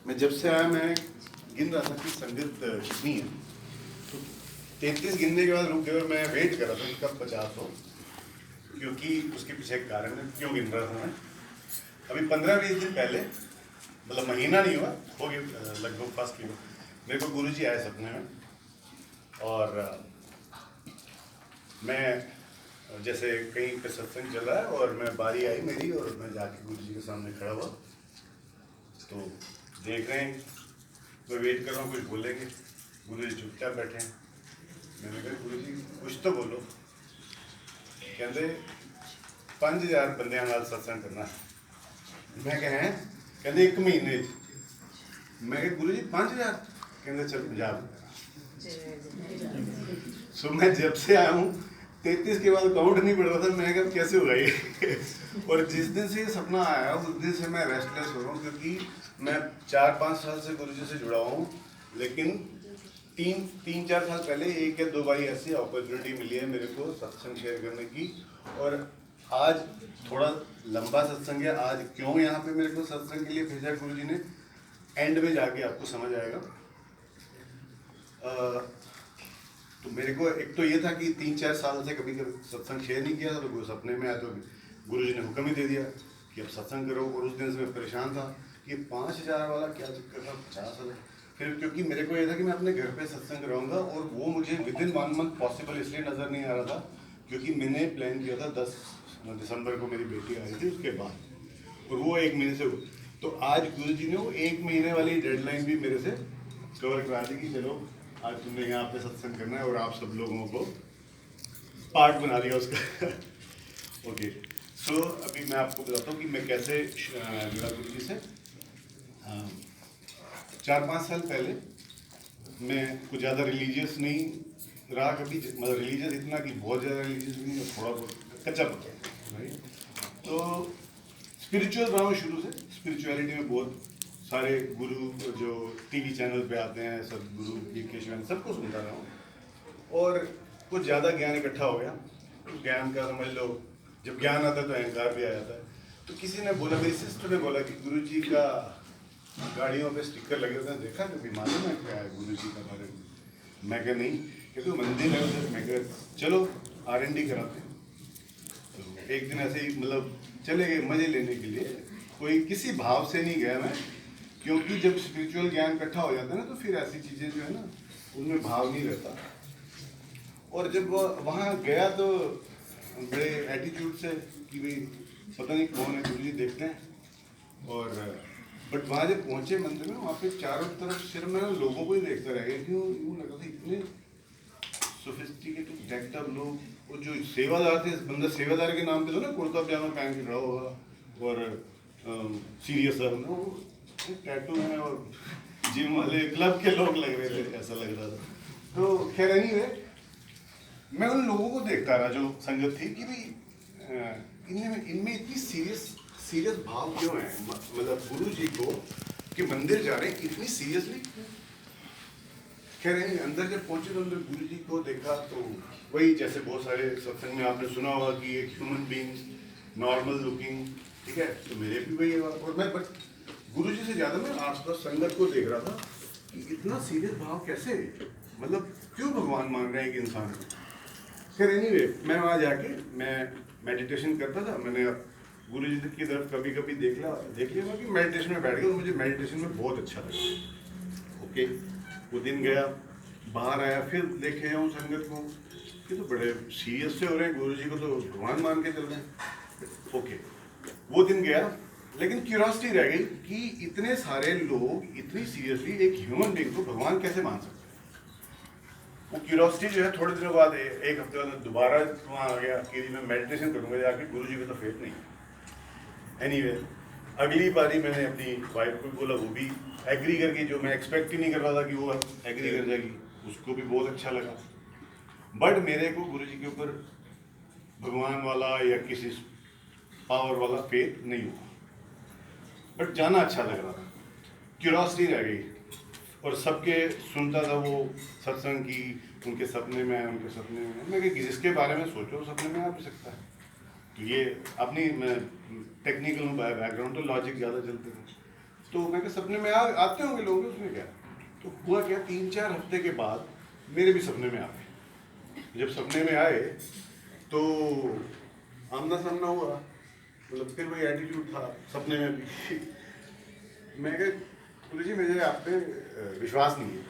मैं जब से आया मैं गिन रहा था कि संगत कितनी है, तो 33 गिनने के बाद रुक गए और मैं वेट कर रहा था कि कब 50 हो, क्योंकि उसके पीछे एक कारण है क्यों गिन रहा था मैं। अभी 15-20 दिन पहले, मतलब महीना नहीं हुआ, हो गया लगभग फर्स्ट ईयर, मेरे को गुरुजी आए सपने में और मैं जैसे कहीं पे सत्संग चल रहा है और मैं बारी आई मेरी और मैं जाके गुरुजी के सामने खड़ा हुआ, तो देख रहे हैं, मैं वेट कर रहा हूँ कुछ बोलेंगे, गुरुजी चुपचाप बैठे हैं। मैंने कहा गुरुजी कुछ तो बोलो। कहते 5000 बंदियां नाल सत्संग करना। मैं कह हैं कहते 1 महीने। मैं कहा गुरुजी 5000? कहते चल 50। सो मैं जब से आया हूँ 33 के बाद काउंट नहीं बढ़ रहा था। मैं कहा कैसे होगा ये और जिस दिन से ये सपना आया उस दिन से मैं रेस्टलेस हो रहा हूँ, क्योंकि मैं 4-5 साल से गुरुजी से जुड़ा हूँ, लेकिन 3-4 साल पहले 1 या 2 बारी ऐसी अपॉर्चुनिटी मिली है मेरे को सत्संग शेयर करने की। और आज थोड़ा लंबा सत्संग है। आज क्यों यहाँ पे मेरे को सत्संग के लिए भेजा गुरुजी ने, एंड में जाके आपको समझ आएगा। तो मेरे को एक तो ये था कि 3-4 साल से कभी सत्संग शेयर नहीं किया था, तो सपने में आया तो गुरुजी ने हुक्म ही दे दिया कि अब सत्संग करो। और उस दिन से मैं परेशान था कि 5000 वाला क्या चक्कर था, 50 वाला। फिर क्योंकि मेरे को ये था कि मैं अपने घर पे सत्संग कराऊंगा, और वो मुझे विद इन 1 मंथ पॉसिबल इसलिए नज़र नहीं आ रहा था क्योंकि मैंने प्लान किया था 10 दिसंबर को मेरी बेटी आई थी उसके बाद, और वो 1 महीने से हो। तो आज गुरुजी ने वो 1 महीने वाली डेडलाइन भी मेरे से कवर करा दी कि चलो आज तुमने यहाँ पे सत्संग करना है, और आप सब लोगों को पार्ट बना दिया उसका ओके। सो अभी मैं आपको बताता हूँ कि मैं कैसे जुड़ा गुरुजी से। 4-5 साल पहले मैं कुछ ज़्यादा रिलीजियस नहीं रहा कभी, मतलब रिलीजियस इतना कि बहुत ज़्यादा रिलीजियस नहीं, और थोड़ा बहुत कच्चा पक्का, राइट। तो स्पिरिचुअल रहा हूँ शुरू से। स्पिरिचुअलिटी में बहुत सारे गुरु जो टीवी चैनल पे आते हैं, सब गुरु केशवन सबको सुनता रहा हूँ, और कुछ ज़्यादा ज्ञान इकट्ठा हो गया। ज्ञान का समझ लो, जब ज्ञान आता है तो अहंकार भी आ जाता है। तो किसी ने बोला, मेरी सिस्टर ने बोला कि गुरुजी का गाड़ियों पे स्टिकर लगे होते हैं, देखा कभी, मालूम है क्या है गुरुजी का बारे में? मैं कहा नहीं। क्योंकि मंदिर है उधर। मैं कहा चलो R&D कराते हैं। तो एक दिन ऐसे ही मतलब चले गए मजे लेने के लिए, कोई किसी भाव से नहीं गया मैं, क्योंकि जब स्पिरिचुअल ज्ञान इकट्ठा हो जाता है ना तो फिर ऐसी चीज़ें जो है ना उनमें भाव नहीं रहता। और जब वहाँ गया तो बड़े एटीट्यूड से कि भाई पता नहीं कौन है गुरुजी, देखते हैं। और बट वहाँ जब पहुँचे मंदिर में, वहाँ पे चारों तरफ सिर्फ मैं लोगों को ही देखता रह गया, क्यों यूँ लगा था इतने सोफिस्टिकेटेड डेक्टअप लोग। वो जो सेवादार थे, बंदा सेवादार के नाम पे तो ना कुर्ता पजामा पहन के खड़ा होगा और सीरियस सर टैटू है, और जिम वाले क्लब के लोग लग रहे थे, ऐसा लग रहा था। तो खैर एनीवे, मैं उन लोगों को देखता रहा जो संगत थी कि भाई इनमें इतनी सीरियस भाव क्यों है, मतलब गुरु जी को कि मंदिर जा रहे हैं इतनी सीरियसली। खैर अंदर जब पहुंचे तो अंदर गुरु जी को देखा तो वही जैसे बहुत सारे सत्संग में आपने सुना होगा कि एक ह्यूमन बीइंग, नॉर्मल लुकिंग, ठीक है। तो मेरे भी वही, और मैं बट गुरु जी से ज़्यादा मैं आसपास संगत को देख रहा था कि इतना सीरियस भाव कैसे, मतलब क्यों भगवान मान रहे हैं कि इंसान को। खैर एनीवे, मैं वहाँ जाके मैं मेडिटेशन करता था। मैंने गुरु जी की तरफ कभी कभी देख लिया कि मेडिटेशन में बैठ गया, और मुझे मेडिटेशन में बहुत अच्छा लगा। ओके, वो दिन गया, बाहर आया, फिर देखे हूँ संगत को कि तो बड़े सीरियस से हो रहे हैं, गुरु जी को तो भगवान मान के चल रहे हैं। ओके, वो दिन गया, लेकिन क्यूरियोसिटी रह गई कि इतने सारे लोग इतनी सीरियसली एक ह्यूमन बीइंग को भगवान कैसे मान सकते हैं। वो क्यूरियोसिटी जो है थोड़े दिनों बाद, 1 हफ्ते बाद दोबारा वहाँ आ गया कि मैं मेडिटेशन करूँगा जाके, गुरु जी को तो फेथ नहीं। एनीवे, अगली बारी मैंने अपनी वाइफ को बोला, वो भी एग्री कर गई, जो मैं एक्सपेक्ट ही नहीं कर रहा था कि वो एग्री कर जाएगी, उसको भी बहुत अच्छा लगा। बट मेरे को गुरु जी के ऊपर भगवान वाला या किसी पावर वाला फेथ नहीं हुआ, बट जाना अच्छा लग रहा था, क्यूरियोसिटी रह गई। और सबके सुनता था वो सत्संग की, उनके सपने में है, उनके सपने में। मैं कि जिसके बारे में सोचो सपने में आ भी सकता है। तो ये अपनी टेक्निकल बैकग्राउंड तो लॉजिक ज़्यादा चलते थे। तो मैं कहा सपने में आते होंगे लोग, उसमें क्या। तो हुआ क्या, 3-4 हफ्ते के बाद मेरे भी सपने में आ गए। जब सपने में आए तो आमना सामना हुआ, मतलब फिर वही एटीट्यूड था सपने में भी। मैं कहा गुरु जी मुझे आप पे विश्वास नहीं है।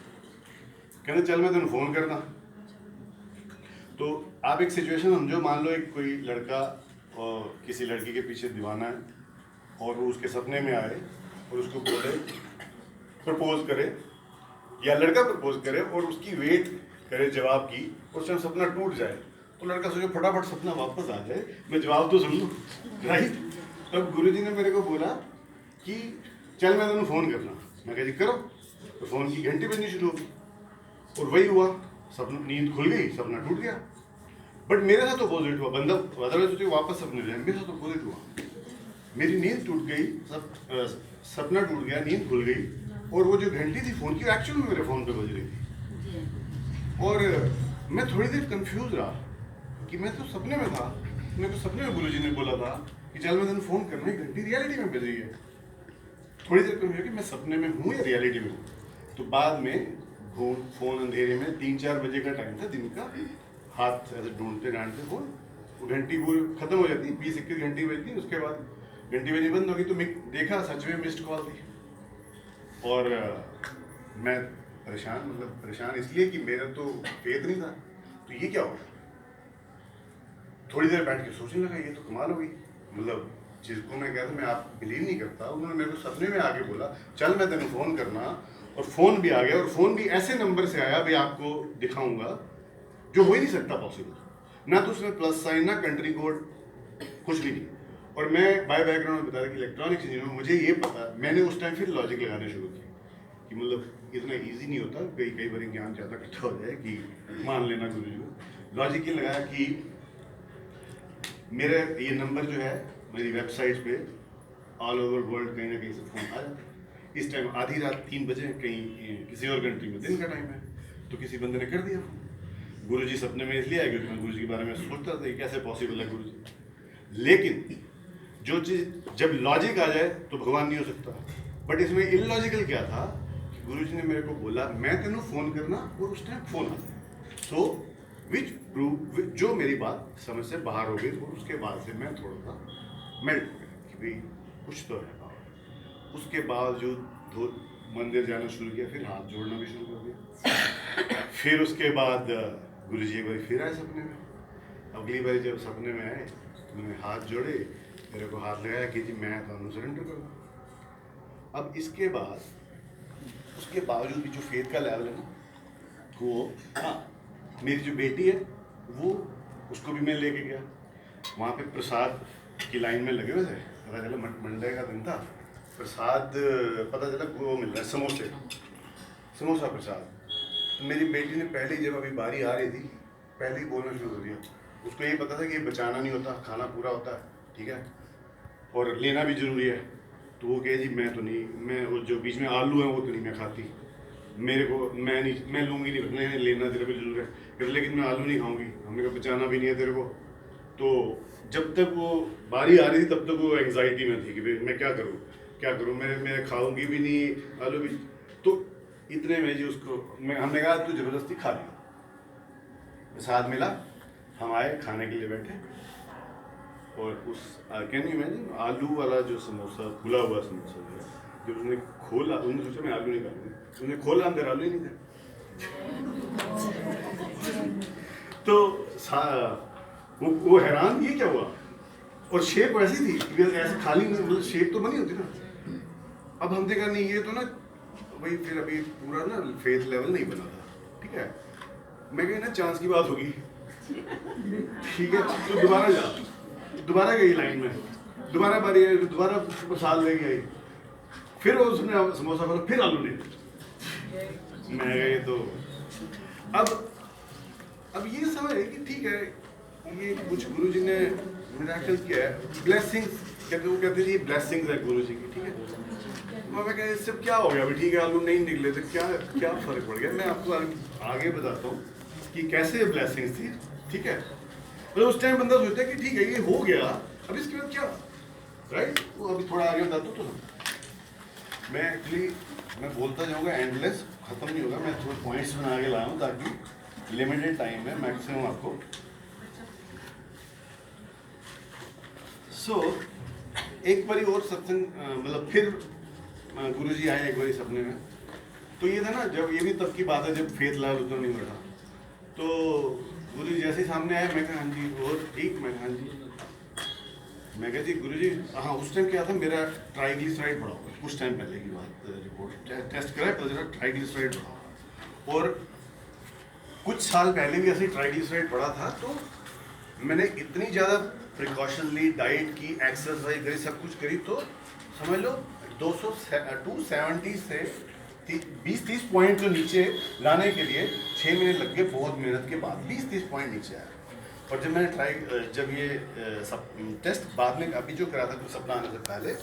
कहते चल मैं तेन फोन करना। तो आप एक सिचुएशन समझो, मान लो एक कोई लड़का और किसी लड़की के पीछे दीवाना है और वो उसके सपने में आए और उसको बोले प्रपोज करे, या लड़का प्रपोज करे और उसकी वेट करे जवाब की, उस टाइम सपना टूट जाए तो लड़का सोचे फटाफट सपना वापस आ जाए, मैं जवाब तो सुन लूँ, राइट। तब गुरुजी ने मेरे को बोला कि चल मैं तेन फोन करना। मैं कहा जी करो। तो फोन की घंटी बजनी शुरू होगी और वही हुआ, सपना नींद खुल गई, सपना टूट गया। बट मेरे साथ अपोजिट हुआ, बंदा अदरवाइज सोचे वापस सपने जाए, मेरे साथ अपोजिट हुआ। मेरी नींद टूट गई, सपना टूट गया, नींद खुल गई और वो जो घंटी थी फोन की एक्चुअल में मेरे फोन पे बज रही थी। और मैं थोड़ी देर कंफ्यूज रहा कि मैं तो सपने में था, मेरे को सपने में गुरुजी ने बोला था कि चल मैं तेन फोन करना, घंटी रियलिटी में बज रही है। थोड़ी देर कंफ्यूज कि मैं सपने में हूँ या रियलिटी में हूँ। तो बाद में फोन अंधेरे में 3-4 बजे का टाइम था दिन का, हाथ ऐसे ढूंढते ढांढते फोन, वो घंटी पूरी खत्म हो जाती, 20-21 घंटी बजती, उसके बाद घंटी बजनी बंद होगी। तो मैं देखा सच में मिस्ड कॉल थी और मैं परेशान, मतलब परेशान इसलिए कि मेरा तो फेथ नहीं था, तो ये क्या होगा। थोड़ी देर बैठ के सोचने लगा ये तो कमाल हो गई, मतलब जिसको मैं कहता मैं आप बिलीव नहीं करता, उन्होंने मेरे को सपने में आके बोला चल मैं तेन फोन करना, और फोन भी आ गया, और फोन भी ऐसे नंबर से आया, भाई आपको दिखाऊंगा, जो हो ही नहीं सकता पॉसिबल, ना तो उसमें प्लस साइन ना कंट्री कोड, कुछ भी नहीं। और मैं बाय बैकग्राउंड में बता रहा कि इलेक्ट्रॉनिक्स इंजीनियर, मुझे ये पता, मैंने उस टाइम फिर लॉजिक लगाने शुरू किए कि मतलब इतना ईजी नहीं होता, कई बार ज्ञान ज़्यादा इकट्ठा हो जाए कि मान लेना गुरु जी को। लॉजिक ये लगाया कि मेरा ये नंबर जो है मेरी वेबसाइट पे ऑल ओवर वर्ल्ड कहीं ना कहीं से फ़ोन आ जाता है। इस टाइम आधी रात 3 बजे, कहीं किसी और कंट्री में दिन का टाइम है, तो किसी बंदे ने कर दिया। गुरुजी सपने में इसलिए आया क्योंकि मैं गुरुजी के बारे में सोचता था ये कैसे पॉसिबल है गुरुजी। लेकिन जो चीज़ जब लॉजिक आ जाए तो भगवान नहीं हो सकता। बट इसमें इलॉजिकल क्या था, गुरुजी ने मेरे को बोला मैं तेनों फ़ोन करना, और उस टाइम फ़ोन आ जाए। सो विच प्रूव, जो मेरी बात समझ से बाहर हो गई, और उसके बाद से मैं थोड़ा सा मेल्ट हो गया कि भाई कुछ तो है। उसके बावजूद मंदिर जाना शुरू किया, फिर हाथ जोड़ना भी शुरू कर दिया। फिर उसके बाद गुरुजी एक बार फिर आए सपने में। अगली बार जब सपने में आए तो उन्होंने हाथ जोड़े, मेरे को हाथ लगाया कि जी मैं तो सरेंडर करूँगा। अब इसके बाद उसके बावजूद भी जो फेथ का लेवल है ना, वो हाँ, मेरी जो बेटी है वो, उसको भी मैं लेके गया वहाँ पे, प्रसाद की लाइन में लगे हुए थे। पता चला मंडे का दिन था, प्रसाद पता चला वो मिल रहा है, समोसा प्रसाद। तो मेरी बेटी ने पहले जब अभी बारी आ रही थी, पहले ही बोलना शुरू कर दिया। उसको ये पता था कि बचाना नहीं होता, खाना पूरा होता है, ठीक है, और लेना भी ज़रूरी है। तो वो कहे जी मैं तो नहीं, मैं वो जो बीच में आलू है वो तो नहीं मैं खाती, मेरे को मैं लूँगी नहीं, लेना तेरे को जरूर है, फिर लेकिन मैं आलू नहीं खाऊंगी, हमने कहा बचाना भी नहीं है तेरे को। तो जब तक वो बारी आ रही थी तब तक वो एंग्जाइटी में थी कि भाई मैं क्या करूँ, मैं खाऊंगी भी नहीं आलू भी। तो इतने में जी उसको हमने कहा तू ज़बरदस्ती खा लिया। प्रसाद मिला, हम आए खाने के लिए बैठे, और उस कैन यू इमेजिन आलू वाला जो समोसा, खुला हुआ समोसा जो है, जब उसने खोला, उन्होंने सोचा मैं आलू नहीं खाऊंगी, उन्हें खोला, अंदर आलू ही नहीं थे। तो वो हैरान, ये क्या हुआ, और शेप वैसी थी ऐसे खाली, मतलब शेप तो बनी होती ना। अब हम देखा नहीं ये तो ना भाई, फिर अभी पूरा ना फेथ लेवल नहीं बना था, ठीक है। मैं कही ना चांस की बात होगी, ठीक है, तो दोबारा गई लाइन में, दोबारा बारी आई, दोबारा प्रसाद लेके आई, फिर उसने समोसा खोला, फिर आलू नहीं। मैं गए तो अब ये समझ है कि ठीक है, ये कुछ गुरुजी ने मिरेकल किया है, ब्लेसिंग्स कहते हैं ये ब्लेसिंग्स है गुरुजी की, ठीक है। मैं कहा इससे क्या हो गया अभी, ठीक है आलू नहीं निकले तो क्या फर्क पड़ गया। मैं आपको आगे बताता हूँ कि कैसे ब्लेसिंग्स थी, ठीक है। मतलब उस टाइम बंदा सोचता है कि ठीक है ये हो गया, अब इसके बाद क्या, राइट। वो अभी थोड़ा आगे बताता हूँ तो मैं एक्चुअली मैं बोलता जाऊँगा एंडलेस, ख़त्म नहीं होगा। मैं थोड़े पॉइंट्स बना के लाया हूँ ताकि लिमिटेड टाइम में मैक्सिमम आपको एक बारी और सत्संग मतलब फिर गुरुजी आए एक बारी सपने में। तो ये था ना, जब ये भी तब की बात है जब फेथ लाल उतना नहीं बैठा। तो गुरुजी जैसे ही सामने आए, मैं कहा हाँ जी, और ठीक, मैं हाँ जी, मैं कहा जी गुरुजी हाँ। उस टाइम क्या था, मेरा ट्राइग्लिसराइड बढ़ा हुआ, कुछ टाइम पहले की बात, रिपोर्ट टेस्ट कराया तो जरा ट्राइग्लिसराइड बढ़ा। और कुछ साल पहले भी ऐसे ट्राइग्लिसराइड बढ़ा था। तो मैंने इतनी ज़्यादा प्रिकॉशन ली, डाइट की, एक्सरसाइज करी, सब कुछ करी, तो समझ लो 270 से 20-30 पॉइंट जो नीचे लाने के लिए 6 महीने लग गए, बहुत मेहनत के बाद 20-30 पॉइंट नीचे आया। और जब मैंने जब ये सब टेस्ट बाद में अभी जो करा था कुछ सपना आने से पहले,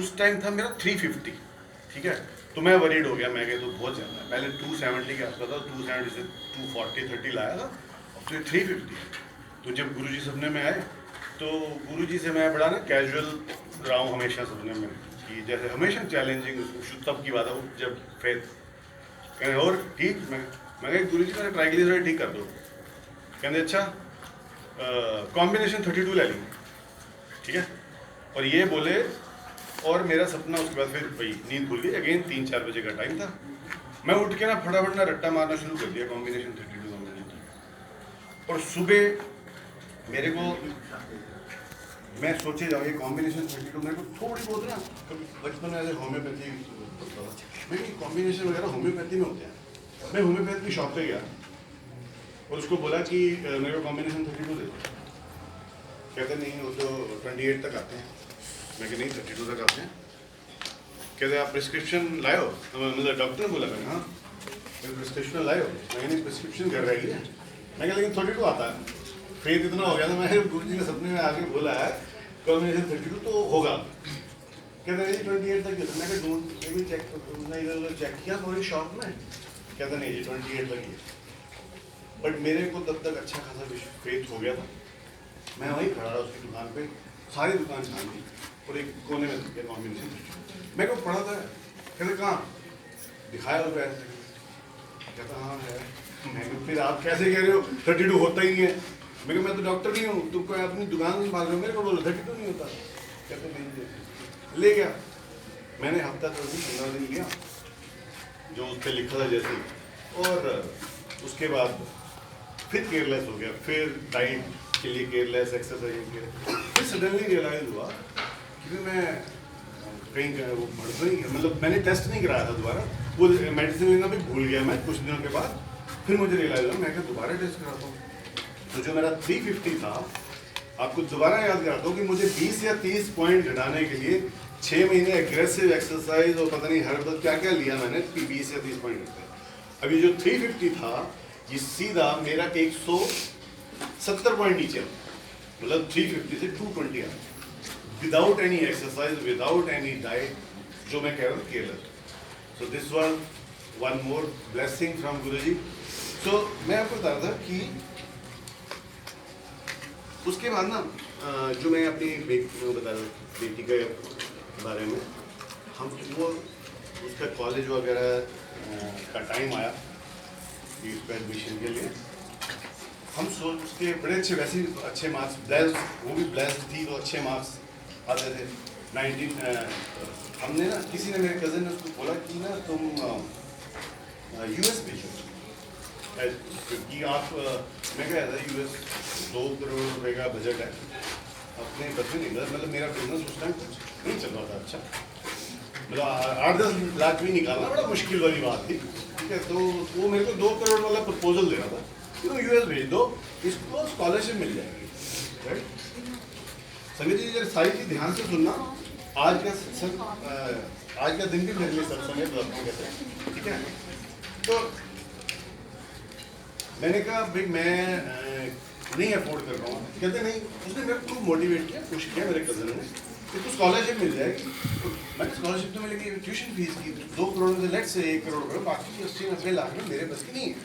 उस टाइम था मेरा 350, ठीक है। तो मैं वरीड हो गया, मैं कहा तो बहुत ज़्यादा है। पहले 270 के आसपास था, 270 से 240-30 लाया था, अब तो 350। तो जब गुरुजी सपने में आए तो गुरुजी से मैं बड़ा ना कैजुअल रहा हूँ हमेशा सपने में, कि जैसे हमेशा चैलेंजिंग, तब की बात है वो जब फेथ कहने और ठीक। मैं कहा गुरुजी मेरा ट्राइग्लिसराइड ठीक कर दो। कहते अच्छा कॉम्बिनेशन 32 ले लेंगे, ठीक है। और ये बोले, और मेरा सपना उसके बाद फिर वही नींद खुल गई। अगेन 3-4 बजे का टाइम था। मैं उठ के ना फटाफट ना रट्टा मारना शुरू कर दिया, कॉम्बिनेशन 32 कॉम्बिनेशन। और सुबह मेरे को, मैं सोचे जाऊँ ये कॉम्बिनेशन 32 मेरे को थोड़ी बहुत ना, कभी बचपन में ऐसे होम्योपैथी मेरी कॉम्बिनेशन वगैरह होम्योपैथी में होते हैं। मैं होम्योपैथी की शॉप पे गया और उसको बोला कि मेरे को कॉम्बिनेशन 32 दे दो। कहते नहीं, वो तो 28 तक आते हैं। मैं कि नहीं 32 तक आते हैं। कहते आप प्रिस्क्रिप्शन लाए हो? मतलब डॉक्टर ने बोला, मैंने हाँ प्रिस्क्रिप्शन लाए हो? मैंने प्रिस्क्रिप्शन कर रही है। मैं कहा लेकिन 32 आता है। फेथ इतना हो गया था, मैं गुरुजी ने सपने में आके बोला है कॉम्बिनेशन 32 तो होगा। कहते नहीं 28 तक। मैं कहा डोंट भी चेक, इधर चेक किया थोड़ी शॉप में, कहते नहीं जी 28 तक ही। बट मेरे को तब तक अच्छा खासा फेथ हो गया था। मैं वहीं खड़ा रहा उसकी दुकान पे, सारी दुकान छान दी और एक कोने में कॉम्बिनेशन मैं को पढ़ा था। कहते कहाँ दिखाया उसको ऐसे, कहता हाँ है। मैं फिर आप कैसे कह रहे हो 32 होता ही नहीं है? मैं तो डॉक्टर नहीं हूँ, तुम कोई अपनी दुकान संभाल रहे हो, मेरे को बोलो 32 नहीं होता। कहते नहीं, ले गया। मैंने हफ्ता 15 दिन लिया जो उस पर लिखा था जैसे, और उसके बाद फिर केयरलेस हो गया, फिर डाइट के लिए केयरलेस, एक्सरसाइज के लिए। फिर सडनली रियलाइज हुआ कि मैं कहीं वो बढ़ नहीं गया। मतलब मैंने टेस्ट नहीं कराया था दोबारा, वो मेडिसिन लेना भी भूल गया मैं कुछ दिनों के बाद। फिर मुझे रियलाइज हुआ, मैं दोबारा टेस्ट कराता हूँ। तो जो मेरा 350 था, आपको दोबारा याद कराता हूँ कि मुझे 20 या 30 पॉइंट घटाने के लिए 6 महीने एग्रेसिव एक्सरसाइज और पता नहीं हर्बल क्या क्या लिया मैंने, 20 या 30 पॉइंट घटे। अभी जो 350 था ये सीधा मेरा 170 पॉइंट नीचे, मतलब 350 से 220 आ, without any exercise, without any diet, जो मैं कह रहा हूँ careless. So this was one more blessing from Guruji. So मैं आपको बता रहा था कि उसके बाद ना जो मैं अपनी बता रहा बेटी के बारे में, हम वो उसका कॉलेज वगैरह का टाइम आया कि उसका एडमिशन के लिए। हम सोच उसके बड़े अच्छे, वैसे अच्छे मार्क्स, ब्लेस्ड, वो भी ब्लेस्ड थी तो अच्छे मार्क्स आते थे। 19 हमने ना, किसी ने, मेरे कज़न ने उसको बोला कि ना तुम US भेजो, क्योंकि आप, मैं क्या था US 2 करोड़ रुपए का बजट है, अपने बच्चे नहीं, मतलब मेरा बिजनेस उस टाइम कुछ नहीं चल रहा था अच्छा, मतलब 8-10 लाख भी निकालना बड़ा मुश्किल वाली बात थी, ठीक है। तो वो मेरे को 2 करोड़ वाला प्रपोजल दे रहा था कि तुम US भेज दो, इसको स्कॉलरशिप मिल जाएगी, राइट। संजय जी जरा सारी चीज़ ध्यान से सुनना। आज का सत्संग, आज का दिन भी मेरे लिए सत्संग है, तो आपको कहते हैं, ठीक है। तो मैंने कहा भाई मैं नहीं अफोर्ड कर पाऊँ। कहते नहीं, उसने मेरे को खूब मोटिवेट किया, पुश किया मेरे कज़न ने कि तो स्कॉलरशिप मिल जाएगी। तो मैंने स्कॉलरशिप तो मिलेगी, ट्यूशन फीस की 2 करोड़ में से लेट से 1 करोड़ करो, बाकी 80-90 लाख में मेरे बस की नहीं है।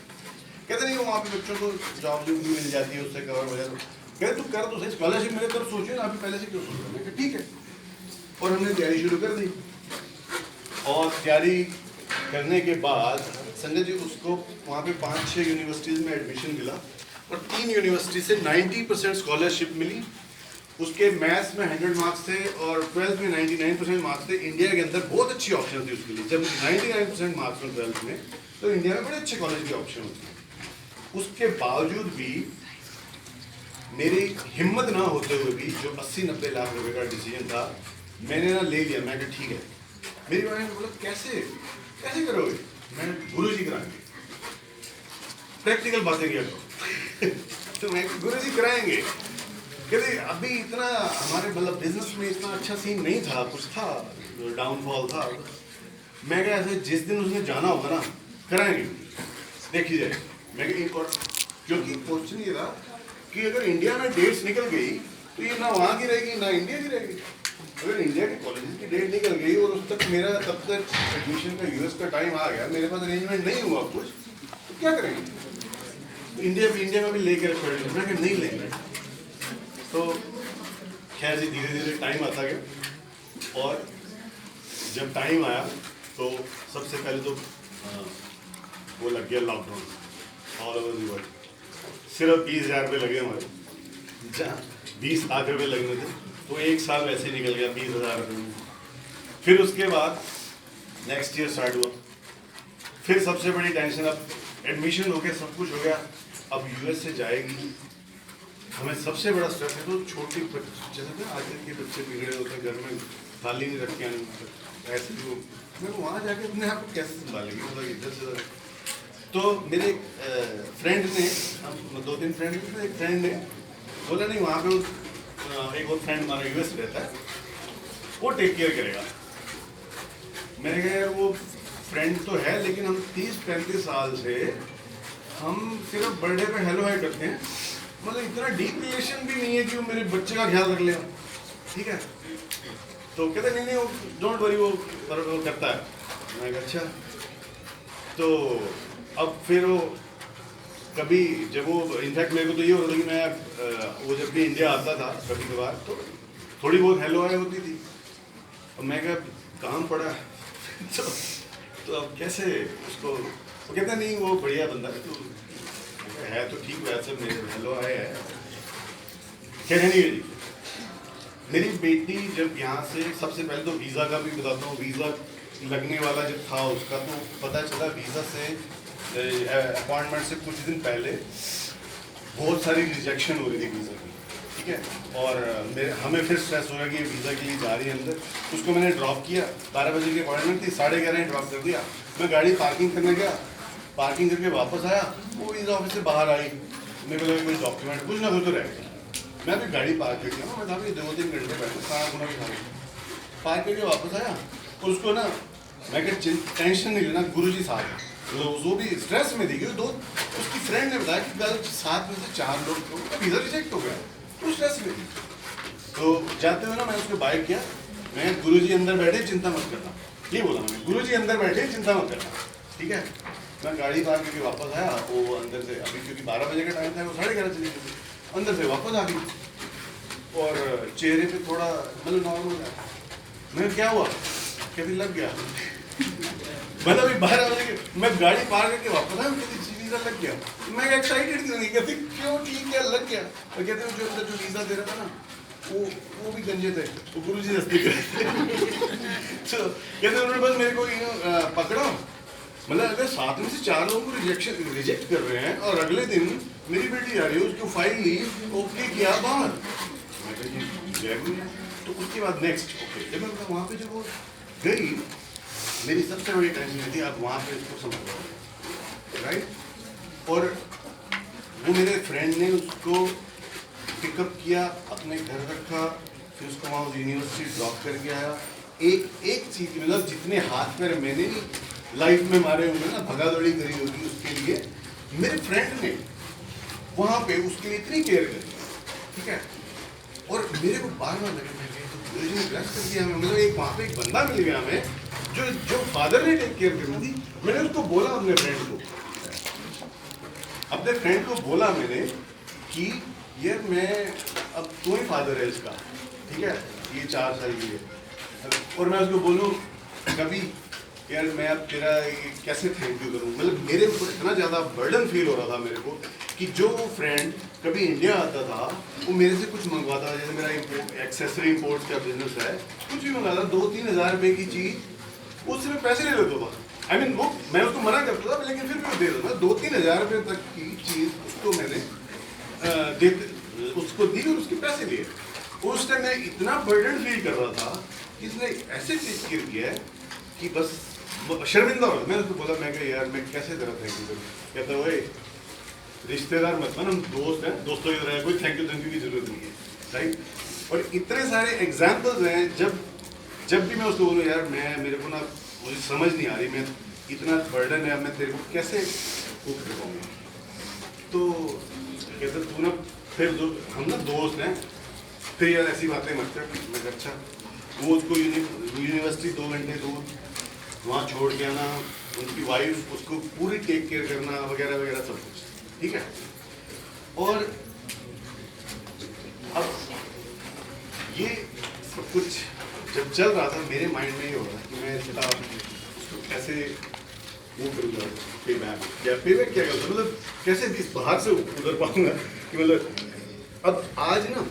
कहते नहीं, वहाँ पे बच्चों को जॉब भी मिल जाती है, उससे कवर हो जाता है। कहते तू कर तो सही, स्कॉलरशिप मिले तब सोचो ना, अभी पहले से क्यों सोच रहे। मैं कहा ठीक है। और हमने तैयारी शुरू कर दी और तैयारी करने के बाद संजय जी उसको वहाँ पे 5-6 यूनिवर्सिटीज़ में एडमिशन मिला और 3 यूनिवर्सिटी से 90% स्कॉलरशिप मिली। उसके मैथ्स में 100 मार्क्स थे और 12th में 99% मार्क्स थे। इंडिया के अंदर बहुत अच्छी ऑप्शन थी उसके लिए। जब 99% मार्क्स में 12th में, तो इंडिया में बड़े अच्छे कॉलेज की ऑप्शन होती है। उसके बावजूद भी मेरी हिम्मत ना होते हुए भी जो 80-90 लाख रुपए का डिसीजन था, मैंने ना ले लिया। मैं कहा ठीक है। मेरी वाइफ ने बोला कैसे कैसे करोगे? मैं गुरुजी कराएंगे, प्रैक्टिकल बातें किया करो। तो मैं गुरुजी कराएंगे। कहते अभी इतना हमारे मतलब बिजनेस में इतना अच्छा सीन नहीं था, कुछ था, डाउनफॉल था। मैं क्या ऐसे जिस दिन उसने जाना होगा ना कराएंगे, देखी जाए। मैं एक और क्योंकि क्वेश्चन ये था कि अगर इंडिया में डेट्स निकल गई तो ये ना वहाँ की रहेगी ना इंडिया की रहेगी। अगर इंडिया के कॉलेजेस की डेट निकल गई और उस तक मेरा तब तक एडमिशन का यूएस का टाइम आ गया, मेरे पास अरेंजमेंट नहीं हुआ कुछ, तो क्या करेंगे? इंडिया में भी लेकर नहीं लेंगे। तो खैर जी धीरे धीरे टाइम आता गया और जब टाइम आया तो सबसे पहले तो वो लग गया lockdown all over the world. सिर्फ 20,000 रुपये लगे हमारे, जहाँ 20 लाख रुपये लगने थे, तो एक साल वैसे निकल गया 20,000 रुपये में। फिर उसके बाद नेक्स्ट ईयर स्टार्ट हुआ। फिर सबसे बड़ी टेंशन, अब एडमिशन हो गया, सब कुछ हो गया, अब यूएस से जाएगी। हमें सबसे बड़ा स्ट्रेस है तो छोटी जैसे ना आजकल के बच्चे बिगड़े होते हैं, घर में थाली नहीं रख के आने, ऐसे भी मैं वहाँ जाके अपने आप को कैसे संभालेंगे, मतलब इधर से उधर। तो मेरे फ्रेंड ने, हम 2-3 फ्रेंड थे, एक फ्रेंड ने बोला नहीं वहाँ पे एक और फ्रेंड हमारा यूएस रहता है, वो टेक केयर करेगा। मैंने कहा यार वो फ्रेंड तो है लेकिन हम 30-35 साल से हम सिर्फ बर्थडे पे हेलो हाय करते हैं, मतलब इतना डीप रिलेशन भी नहीं है कि वो मेरे बच्चे का ख्याल रख लेगा, ठीक है। तो कहते नहीं वो डोंट वरी, वो करता है। मैं कहा अच्छा। तो अब फिर वो कभी जब वो इनफैक्ट मेरे को तो ये होता था कि मैं वो जब भी इंडिया आता था कभी कभार तो थोड़ी बहुत हेलो हाय होती थी। और मैं कहा काम पड़ा तो अब कैसे उसको, वो कहता नहीं वो बढ़िया बंदा है, तो है तो ठीक, वैसे मेरे हेलो हाय है। कहने नहीं मेरी बेटी जब यहाँ से, सबसे पहले तो वीज़ा का भी बताता हूँ, वीज़ा लगने वाला जब था उसका तो पता चला वीज़ा से अपॉइंटमेंट से कुछ दिन पहले बहुत सारी रिजेक्शन हो रही थी वीज़ा की, ठीक है। और हमें फिर स्ट्रेस हो गया कि वीज़ा के लिए जा रही है अंदर। उसको मैंने ड्रॉप किया, 12 बजे की अपॉइंटमेंट थी, 11:30 ड्रॉप कर दिया। मैं गाड़ी पार्किंग करने गया, पार्किंग करके वापस आया, वो वीज़ा ऑफिस से बाहर आई, मेरे को लगा कोई डॉक्यूमेंट कुछ ना कुछ तो रह गया। मैं भी गाड़ी पार्क करके मैं था भी 2-3 घंटे बैठे, सारा गुना भी पार्क करके वापस आया। और उसको ना मैं क्या टेंशन नहीं लेना, गुरुजी साथ है, तो वो भी स्ट्रेस में थी क्योंकि दो उसकी फ्रेंड ने बताया कि कल 7 में से 4 लोग का वीज़ा रिजेक्ट हो गया, तो स्ट्रेस में थी। तो जाते हुए ना मैं उसको बाइक किया, मैं गुरुजी अंदर बैठे चिंता मत करना, ये बोला मैंने, गुरुजी अंदर बैठे चिंता मत करना, ठीक है। मैं गाड़ी पार्क करके वापस आया, वो अंदर से अभी क्योंकि 12 बजे का टाइम था, वो 11:30 चली गई, अंदर से वापस आ गई और चेहरे पे थोड़ा मतलब नॉर्मल है। मैं क्या हुआ, कहती लग गया। मतलब अभी 12 बजे मैं गाड़ी पार करके वापस आया, कहती वीज़ा लग गया। मैं एक्साइटेड थी, कहती क्यों, ठीक है लग गया। और कहते जो अंदर जो वीज़ा दे रहा था ना वो भी गंजे थे, वो गुरुजी दस्ती करे तो कहते उन्होंने बस मेरे को पकड़ा, मतलब अगर 7 में से 4 लोगों को रिजेक्ट कर रहे हैं और अगले दिन मेरी बेटी आ रही है, उसको फाइल ली, ओके किया बाहर। तो उसके बाद नेक्स्ट ओके, जब मैं वहाँ पे जब वो गई, मेरी सबसे बड़ी टेंशन थी अब वहाँ पे उसको समझ राइट। और वो मेरे फ्रेंड ने उसको पिकअप किया, अपने घर रखा, फिर उसको वहाँ यूनिवर्सिटी ड्रॉप करके आया। एक चीज मतलब जितने हाथ पैर मैंने लाइफ में मारे होंगे ना, भगा दौड़ी करी होगी उसके लिए, मेरे फ्रेंड ने वहाँ पे उसके लिए इतनी केयर करी, ठीक है। और मेरे को बार बार लगा तो ने ब्लेस कर दिया हमें, मतलब एक वहाँ पे एक बंदा मिल गया हमें जो फादर ने टेक केयर करनी थी। मैंने उसको बोला अपने फ्रेंड को बोला मैंने कि यार मैं अब तू ही फादर है इसका, ठीक है, ये 4 साल की है। और मैं उसको बोलूँ कभी यार मैं अब तेरा ये कैसे थैंक यू करूँ, मतलब मेरे ऊपर इतना ज़्यादा बर्डन फील हो रहा था मेरे को कि जो फ्रेंड कभी इंडिया आता था वो मेरे से कुछ मंगवाता था, जैसे मेरा एक्सेसरी इम्पोर्ट का बिजनेस है, कुछ भी मंगाता 2-3 हज़ार रुपये की चीज़ उससे मैं पैसे ले लेता था। आई मीन वो मैं उसको मना करता था लेकिन फिर भी वो दे देता था। 2-3 हज़ार रुपये तक की चीज़ उसको मैंने उसको दी और उसके पैसे लिए। उस टाइम मैं इतना बर्डन फील कर रहा था कि इसने ऐसे टेक केयर किया है कि बस शर्मिंदा हो। मैंने उसको बोला, मैं कहा यार मैं कैसे तेरा थैंक यू करूँ। कहता भाई रिश्तेदार मत बन, हम दोस्त हैं, दोस्तों की तरह, कोई थैंक यू की जरूरत नहीं है, राइट। और इतने सारे एग्जाम्पल्स हैं, जब भी मैं उसको बोलूँ यार मेरे को ना मुझे समझ नहीं आ रही, मैं इतना बर्डन है, मैं तेरे को कैसे कुक कर पाऊँगा। तो कहते तू ना फिर हम ना दोस्त हैं, फिर यार ऐसी बातें मत कर। मैं कहा अच्छा। वो उसको यूनिवर्सिटी 2 घंटे दूर वहाँ छोड़ के आना, उनकी वाइफ उसको पूरी टेक केयर करना वगैरह वगैरह सब कुछ, ठीक है। और अब ये सब कुछ जब चल रहा था मेरे माइंड में ये हो रहा कि मैं इसका उसको कैसे वो करूँगा, पेबैक क्या करूँगा, मतलब कैसे इस बाहर से उधर पाऊँगा कि मतलब। अब आज ना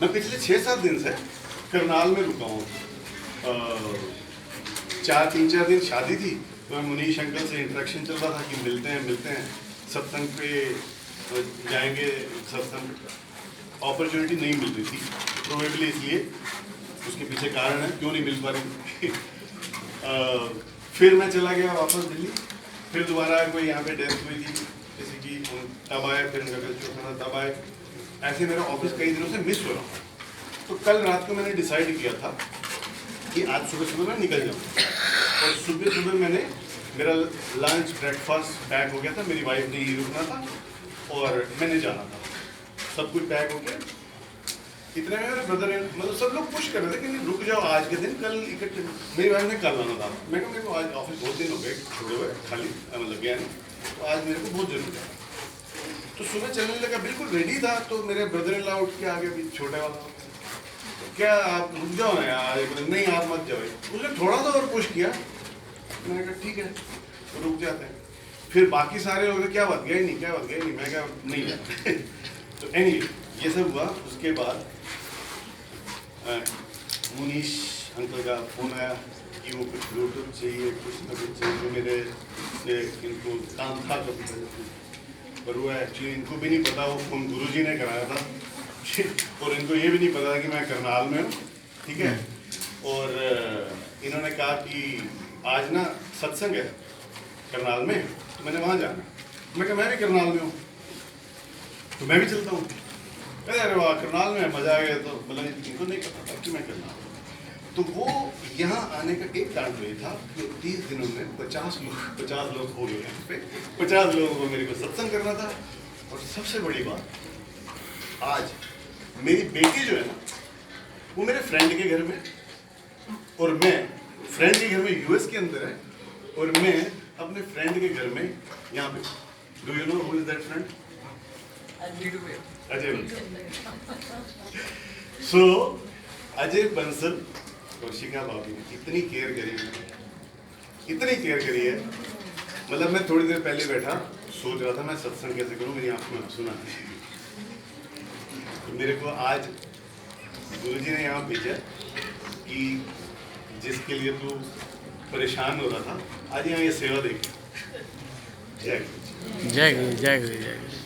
मैं पिछले 6-7 दिन से करनाल में रुका हूँ। 3-4 दिन शादी थी तो मैं मुनीश अंकल से इंटरेक्शन चल रहा था कि मिलते हैं सत्संग पे जाएंगे। सत्संग अपॉर्चुनिटी नहीं मिल रही थी, प्रोबेबली इसलिए, उसके पीछे कारण है क्यों नहीं मिल पा रही। फिर मैं चला गया वापस दिल्ली, फिर दोबारा कोई यहाँ पे डेथ हुई थी किसी की, तब आए, फिर तब आए। ऐसे मेरा ऑफिस कई दिनों से मिस हो रहा। तो कल रात को मैंने डिसाइड किया था कि आज सुबह मैं निकल जाऊँ। और सुबह मैंने मेरा लंच ब्रेकफास्ट पैक हो गया था, मेरी वाइफ ने ही रुकना था और मैंने जाना था, सब कुछ पैक हो गया। इतने में मेरे ब्रदर मतलब सब लोग पुश कर रहे थे कि नहीं रुक जाओ आज के दिन, कल इकट्ठे। मेरी वाइफ ने कल आना था। मैं कहा मेरे को आज ऑफिस बहुत दिन हो गए छोड़े हुए, खाली मतलब गया नहीं, तो आज मेरे को बहुत जरूरी है। तो सुबह चलने लगा, बिल्कुल रेडी था, तो मेरे ब्रदर इन लॉ उठ के आ गए, अभी छोटे वाला, क्या आप रुक जाओ ना यार। नहीं आप मत जाओ। उसने थोड़ा सा और पुश किया, मैंने कहा ठीक है तो रुक जाते हैं। फिर बाकी सारे लोग क्या बात गए नहीं, मैं क्या नहीं जाता। तो एनीवे ये सब हुआ। उसके बाद मुनीश अंकल का फ़ोन आया कि वो कुछ ब्लूटूथ चाहिए, कुछ ना कुछ चाहिए, जो मेरे से इनको काम था कभी, पर वो एक्चुअली इनको भी नहीं पता, वो फ़ोन गुरुजी ने कराया था। और इनको ये भी नहीं पता कि मैं करनाल में हूँ, ठीक है। और इन्होंने कहा कि आज ना सत्संग है करनाल में, तो मैंने वहाँ जाना। मैं कहा मैं भी करनाल में हूँ तो मैं भी चलता हूँ। अरे वाह करनाल में मज़ा आ गया। तो मतलब इनको नहीं पता था कि मैं करनाल हूँ। तो वो यहाँ आने का एक कारण तो ये था कि 30 दिनों में 50 लोग हो गए यहाँ पे, 50 लोगों को मेरे को सत्संग करना था। और सबसे बड़ी बात, आज मेरी बेटी जो है ना वो मेरे फ्रेंड के घर में, और मैं फ्रेंड के घर में यूएस के अंदर है, और मैं अपने फ्रेंड के घर में यहाँ पे। Do you know who is that friend? Ajay Bansal. So Ajay Bansal Kaushika भाभी ने इतनी केयर करी है, मतलब मैं थोड़ी देर पहले बैठा सोच रहा था मैं सत्संग कैसे करूँ, मेरी आंखों में आंसू ना आए। तो मेरे को आज गुरुजी ने यहाँ भेजा कि जिसके लिए तू परेशान हो रहा था, आज यहाँ ये सेवा देख। जय गुरु। जय गुरु, जय गुरु, जय गुरु।